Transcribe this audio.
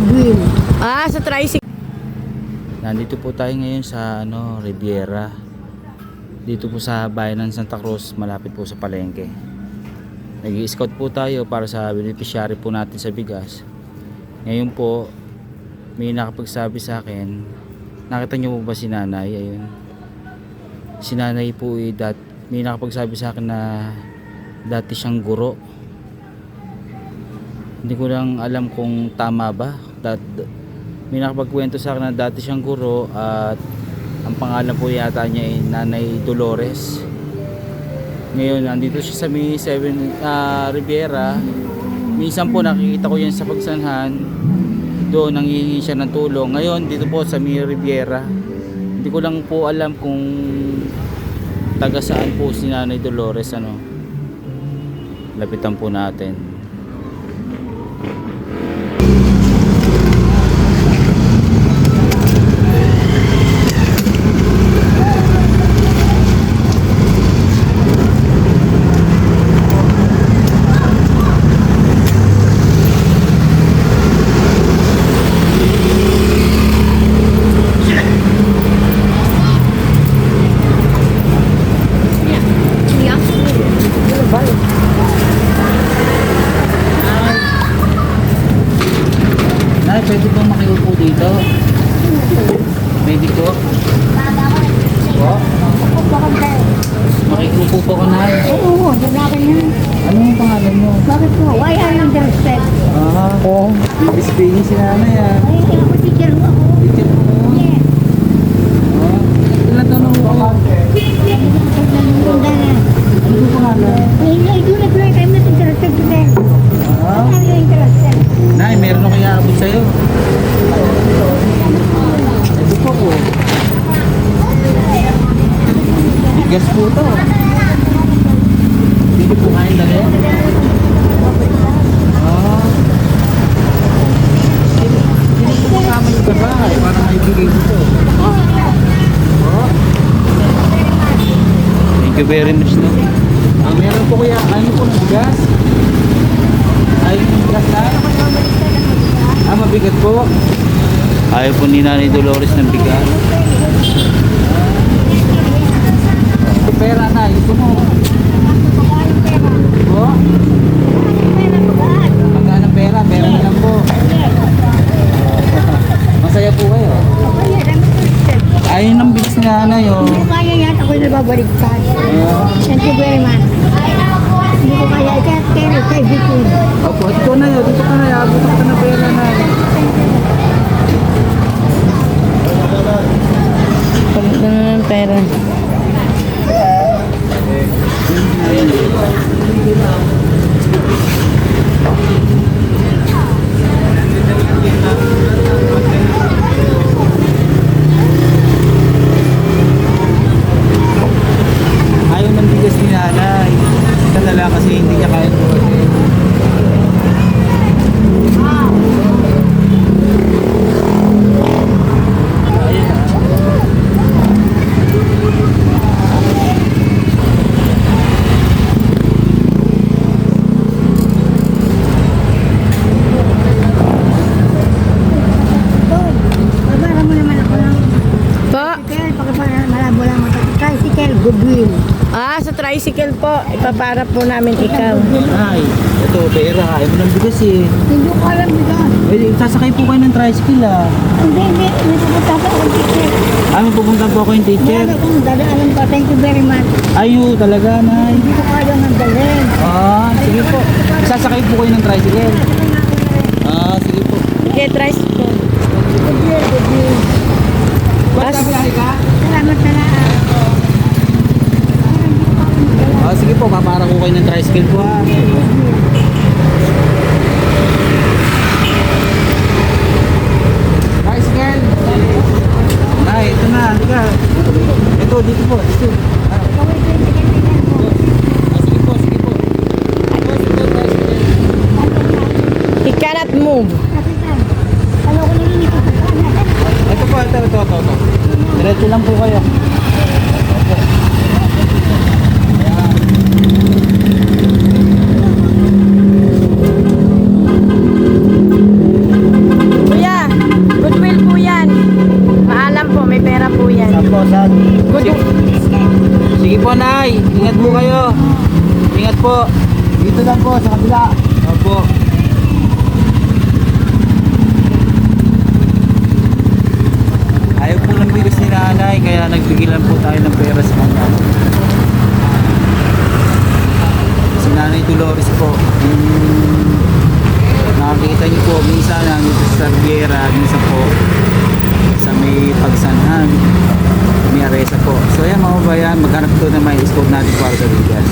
Goodwill. Sa tricycle. Nandito po tayo ngayon sa Riviera. Dito po sa bayan ng Santa Cruz, malapit po sa palengke. Nag-i-scout po tayo para sa beneficiary po natin sa bigas. Ngayon po, may nakapagsabi sa akin, nakita niyo po ba si nanay? Ayun. Si nanay po may nakapagsabi sa akin na dati siyang guro. Hindi ko lang alam kung tama ba. May nakapagkwento sa akin na dati siyang guro at ang pangalan po yata niya ay Nanay Dolores. Ngayon nandito siya sa may 7 Riviera. Minsan po nakikita ko yan sa pagsanhan. Doon nanghihingi siya ng tulong. Ngayon dito po sa may Riviera. Hindi ko lang po alam kung taga saan po si Nanay Dolores. Lapitan po natin. Nay, pwede pong makiupo dito? Pwede po? Po? Makiupo po ko, Nay. Oo, dalakan yan. Ano yung pangalan mo? Bakit po? Why are you interested? Oo. Ispingin si nanay Ay, ako teacher mo ako. Teacher mo? Yes. Ilan taon na mo ako? Ano yung pangalan? I do not like I'm not interested to them. What are you interested? Nay, meron ako iaabot sa'yo. Ito po po. Bigas po to. Hindi po kain dali. Hindi po kasama yung babae para maibigay dito. Thank you very much, no? Ang meron po kuya, ano po ng bigas? Ayun yung bigas na? Mabigat po. Ayaw po ni Nanay Dolores ng bigas. Pera na, ito mo. Po? Magkano ng pera? Pera na lang po. Masaya po kayo. Ayun ang bigas ni Nanay, oh. Hindi ko kaya yan. Ako'y nababaliktad. Thank you very much. Hindi ko kaya. I can't carry it. I did. Opo, dito na yun. Dito ka na yun. Abot ka na pera na. Palit na ng pera. Ayaw ng bigas ni Nanay. Kanala kasi hindi niya kaya po. Pabara mo naman ako ng Po? tricycle. Pakipara malabo lang ako. Tricycle, Goodwill. Sa tricycle po. Ipapara po namin ikaw. Ay, ito pera. Ayaw mo ng bigas eh. Hindi ko alam nito. Sasakay po kayo ng tricycle ah. Hindi. May pupunta pa ako teacher. May pupunta po ako yung teacher. Wala akong dadaanan pa. Thank you very much. Ayo, talaga Nay. Hindi ko kaya ng dalhin. Sige po. Sasakay po kayo ng tricycle. Sige po. Okay, tricycle. Goodwill, Goodwill. Sabi ka? Salamat na lang. Sige po, papara ko kayo ng tricycle po ha. Tricycle! Ay, ito na. Halika. Ito, dito po. Dito. Sige po, sige po. Ito, tricycle. He cannot move. Kapitan, alam ko nang inipot ko. Ito po, ito. Diretso lang po kayo. Opo. Ayan. po yan. Good. Sige po, Nay. Ingat po kayo. Ingat po. Dito lang po, sa kabila. Opo. Ayaw po ng bigas ni Nanay, kaya nagbigilan po tayo ng pera sa kanya. Si Nanay Dolores po. Nakakita niyo po, minsan nandito sa Sardiera, minsan po sa may Pagsanhan, may Aresa po. So yan mga kabayan, maghanap po na may scope natin para sa bigas.